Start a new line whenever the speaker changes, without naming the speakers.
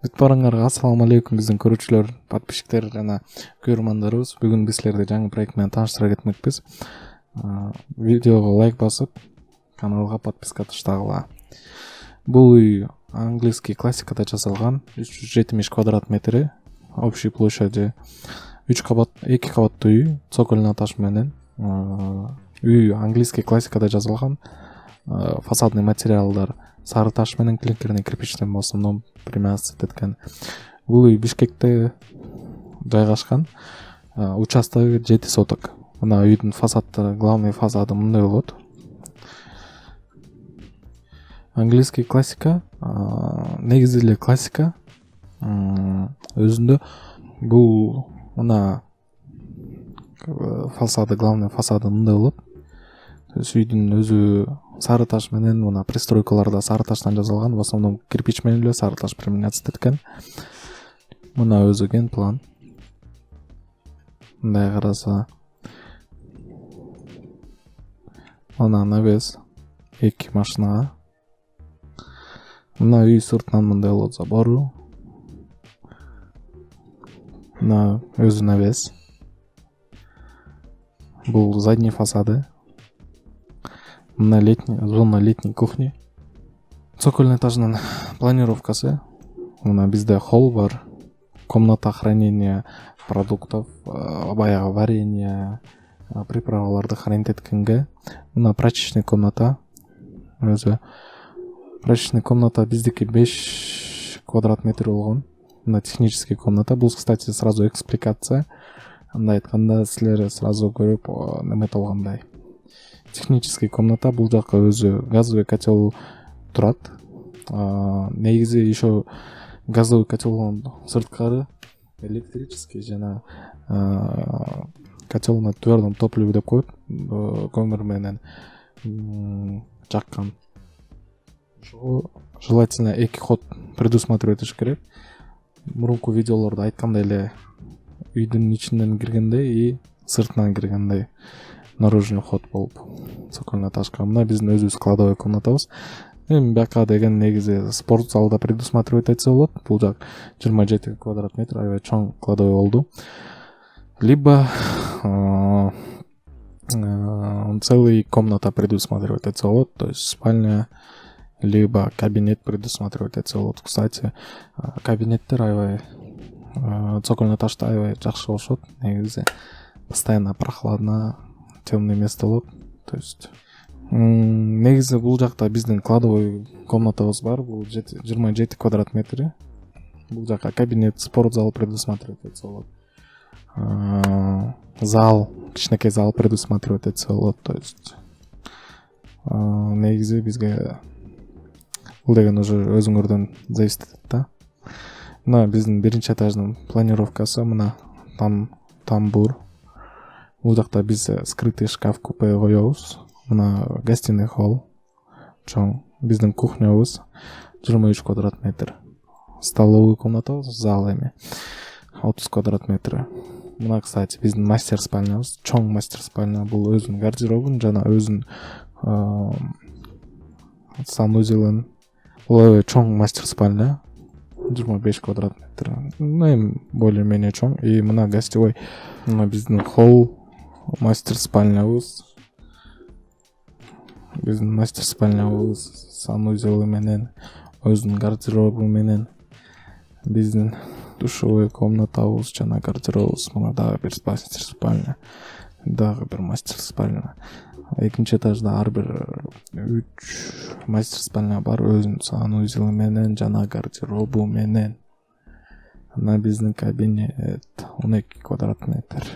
Бүт барыңарга ассаламу алейкум биздин көрүүчүлөр, подписчиктер жана көрөрмандарыбыз. Бүгүн биз силерди жаңы проект менен тааныштыра кетмекпиз. Видеого лайк басып, каналга подписка таштагыла. Бул үй английский классикада жасалган, 370 квадрат метри, общий площади 2 кабаттуу үй, цокольный этаж менен. Үй английский классикада жасалган, фасадный материалдар сары таш менен клинкерный кирпичтен в основном примясып эткен. Бул үй Бишкекте жайгашкан. Участогы 7 соток. Мына үйдүн фасадтары, главный фасады мындай болот. Английский классика, негизи эле классика. Өзүндө бул мына фасады, главный фасады мындай болот. То есть үйдүн өзү сары таш менен, мына пристройкаларда сары таштан жасалган, в основном кирпич менен эле сары таш применяться эткен. Мына өзү ген план. Мындай караса, мына навес 2 машинага. Мына үй сыртынан мындай болот забору. Мына өзү навес. Бул задний фасады. Мына зона летней кухни. Цокольный этажнын планировкасы. Мына бизде холл бар. Комната хранения продуктов, баягы варенье, приправаларды хранить эткенге. Мына прачечный комната. Өзү прачечный комната биздики 5 квадрат метр болгон. Мына технический комната. Бул, кстати, сразу экспликация. Андай айтканда силер сразу көрүп немет болгондой. Технический комната, бул жакка өзү газовый котел турат. Негизи еще газовый котелдон сырткары электрический жана котел на твердом топливе деп коет, көмүр менен жаккан. Желательно 2 ход предусматривать этиш керек. Мурунку видеолордо айткандай эле үйдүн ичинен киргендей и сыртынан киргендей наружный ход болуп цокольный этажга. Мына биздин өзүбүз кладовый комнатабыз. Эми бияка деген негизи спорт залда предусматривать этсе болот. Бул жак 27 квадрат метр, аябай чоң кладовый болду. Либо целый комната предусматривать этсе болот, то есть спальня, либо кабинет предусматривать этсе болот. Кстати, кабинеттер аябай цокольный этажда аябай жакшы болушот. Негизи постоянно прохладно, темное место болот. То есть негизи бул жакта биздин кладовый комнатабыз бар. Бул 27 квадрат метри. Бул жака кабинет, спорт зал предусматривать этсе болот. Зал, кичинекей зал предусматривать этсе болот. То есть негизи бизге бул деген уже өзүңөрдөн зависит этет да. Мына биздин биринчи этаждын планировкасы. Мына тамбур. Бул жакта биз скрытый шкаф купе коебуз. Мына гостиный холл чоң. Биздин кухнябыз 23 квадрат метр. Столовый комната, зал эми 30 квадрат метр. Мына, кстати, биздин мастер спальнябыз, чоң мастер спальня. Бул өзүнүн гардеробун жана өзүнүн санузелин. Бул аябай чоң мастер спальня. 25 квадрат метр. Эми более-менее чоң. И мына гостевой. Мына биздин холл, мастер спальнябыз. Биздин мастер спальнябыз санузелы менен, өзүнүн гардеробу менен. Биздин душевой комнатабыз жана гардеробубуз. Мына дагы бир мастер спальня. Дагы бир мастер спальня. Экинчи этажда ар бир 3 мастер спальня бар, өзүнүн санузелы менен жана гардеробу менен. Мына биздин кабинет 12 квадрат метр.